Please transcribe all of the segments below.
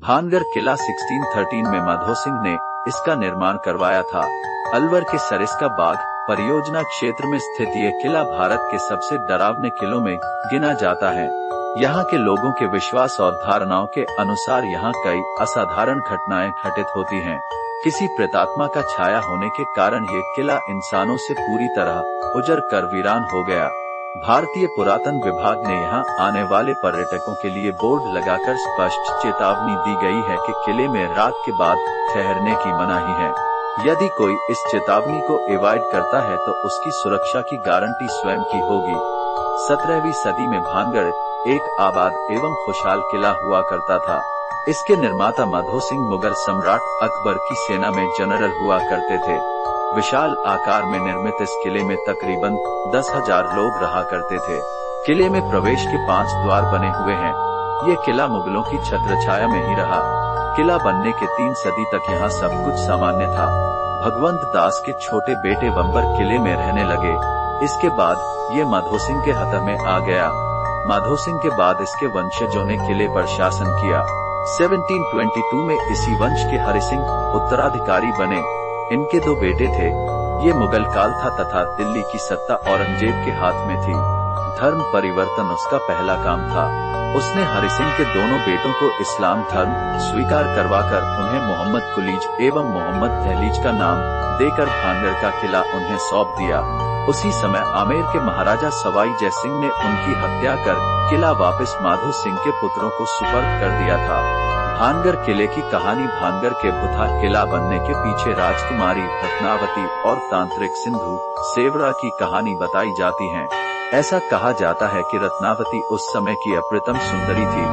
भानगढ़ किला 1613 में माधो सिंह ने इसका निर्माण करवाया था। अलवर के सरिस्का बाग परियोजना क्षेत्र में स्थित ये किला भारत के सबसे डरावने किलों में गिना जाता है। यहाँ के लोगों के विश्वास और धारणाओं के अनुसार यहाँ कई असाधारण घटनाएं घटित होती हैं। किसी प्रेतात्मा का छाया होने के कारण ये किला इंसानों से पूरी तरह उजड़ कर वीरान हो गया। भारतीय पुरातन विभाग ने यहाँ आने वाले पर्यटकों के लिए बोर्ड लगाकर स्पष्ट चेतावनी दी गई है कि किले में रात के बाद ठहरने की मनाही है। यदि कोई इस चेतावनी को एवॉइड करता है तो उसकी सुरक्षा की गारंटी स्वयं की होगी। 17वीं सदी में भानगढ़ एक आबाद एवं खुशहाल किला हुआ करता था। इसके निर्माता माधो सिंह मुगल सम्राट अकबर की सेना में जनरल हुआ करते थे। विशाल आकार में निर्मित इस किले में तकरीबन 10,000 लोग रहा करते थे। किले में प्रवेश के 5 द्वार बने हुए हैं। ये किला मुगलों की छत्रछाया में ही रहा। किला बनने के 3 सदी तक यहाँ सब कुछ सामान्य था। भगवंत दास के छोटे बेटे बंबर किले में रहने लगे। इसके बाद ये माधो सिंह के हाथ में आ गया। माधो सिंह के बाद इसके वंशजों ने किले पर शासन किया। 1722 में इसी वंश के हरि सिंह उत्तराधिकारी बने। इनके 2 बेटे थे। ये मुगल काल था तथा दिल्ली की सत्ता औरंगजेब के हाथ में थी। धर्म परिवर्तन उसका पहला काम था। उसने हरि सिंह के दोनों बेटों को इस्लाम धर्म स्वीकार करवाकर उन्हें मोहम्मद कुलीज एवं मोहम्मद दहलीज का नाम देकर भानगढ़ का किला उन्हें सौंप दिया। उसी समय आमेर के महाराजा सवाई जय सिंह ने उनकी हत्या कर किला वापस माधो सिंह के पुत्रों को सुपर्द कर दिया था। भानगढ़ किले की कहानी भानगढ़ के बुधा किला बनने के पीछे राजकुमारी रत्नावती और तांत्रिक सिंधु सेवरा की कहानी बताई जाती है। ऐसा कहा जाता है कि रत्नावती उस समय की अप्रतिम सुंदरी थी।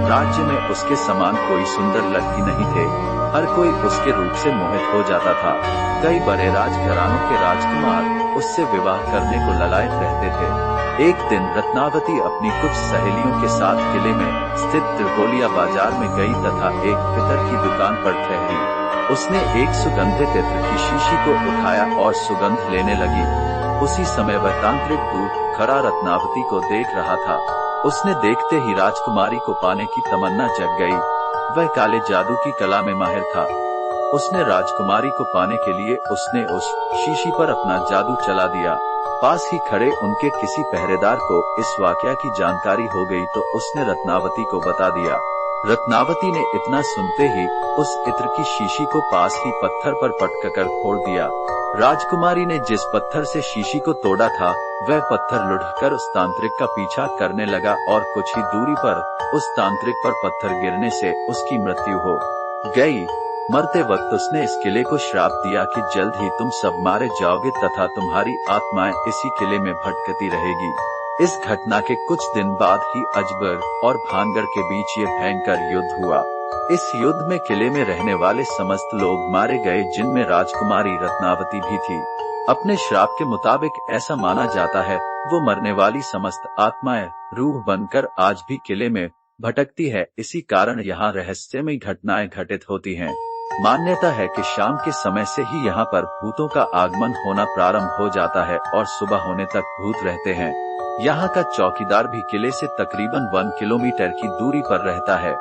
राज्य में उसके समान कोई सुंदर लड़की नहीं थे। हर कोई उसके रूप से मोहित हो जाता था। कई बड़े राजघरानों के राजकुमार उससे विवाह करने को ललायत रहते थे। एक दिन रत्नावती अपनी कुछ सहेलियों के साथ किले में स्थित त्रिपोलिया बाजार में गई तथा एक इत्र की दुकान पर ठहरी। उसने एक सुगंधित इत्र की शीशी को उठाया और सुगंध लेने लगी। उसी समय वह तांत्रिक दूत खड़ा रत्नावती को देख रहा था। उसने देखते ही राजकुमारी को पाने की तमन्ना जग गई। वह काले जादू की कला में माहिर था। उसने राजकुमारी को पाने के लिए उसने उस शीशी पर अपना जादू चला दिया। पास ही खड़े उनके किसी पहरेदार को इस वाकया की जानकारी हो गई तो उसने रत्नावती को बता दिया। रत्नावती ने इतना सुनते ही उस इत्र की शीशी को पास ही पत्थर पर पटककर फोड़ दिया। राजकुमारी ने जिस पत्थर से शीशी को तोड़ा था वह पत्थर लुढ़कर उस तांत्रिक का पीछा करने लगा और कुछ ही दूरी पर उस तांत्रिक पर पत्थर गिरने से उसकी मृत्यु हो गई। मरते वक्त उसने इस किले को श्राप दिया कि जल्द ही तुम सब मारे जाओगे तथा तुम्हारी आत्माएं इसी किले में भटकती रहेगी। इस घटना के कुछ दिन बाद ही अजगर और भानगढ़ के बीच ये भयंकर युद्ध हुआ। इस युद्ध में किले में रहने वाले समस्त लोग मारे गए, जिनमें राजकुमारी रत्नावती भी थी। अपने श्राप के मुताबिक ऐसा माना जाता है वो मरने वाली समस्त आत्माएं रूह बनकर आज भी किले में भटकती है। इसी कारण यहाँ रहस्यमय घटनाएं घटित होती हैं। मान्यता है कि शाम के समय से ही यहाँ पर भूतों का आगमन होना प्रारंभ हो जाता है और सुबह होने तक भूत रहते हैं। यहाँ का चौकीदार भी किले से तकरीबन 1 किलोमीटर की दूरी पर रहता है।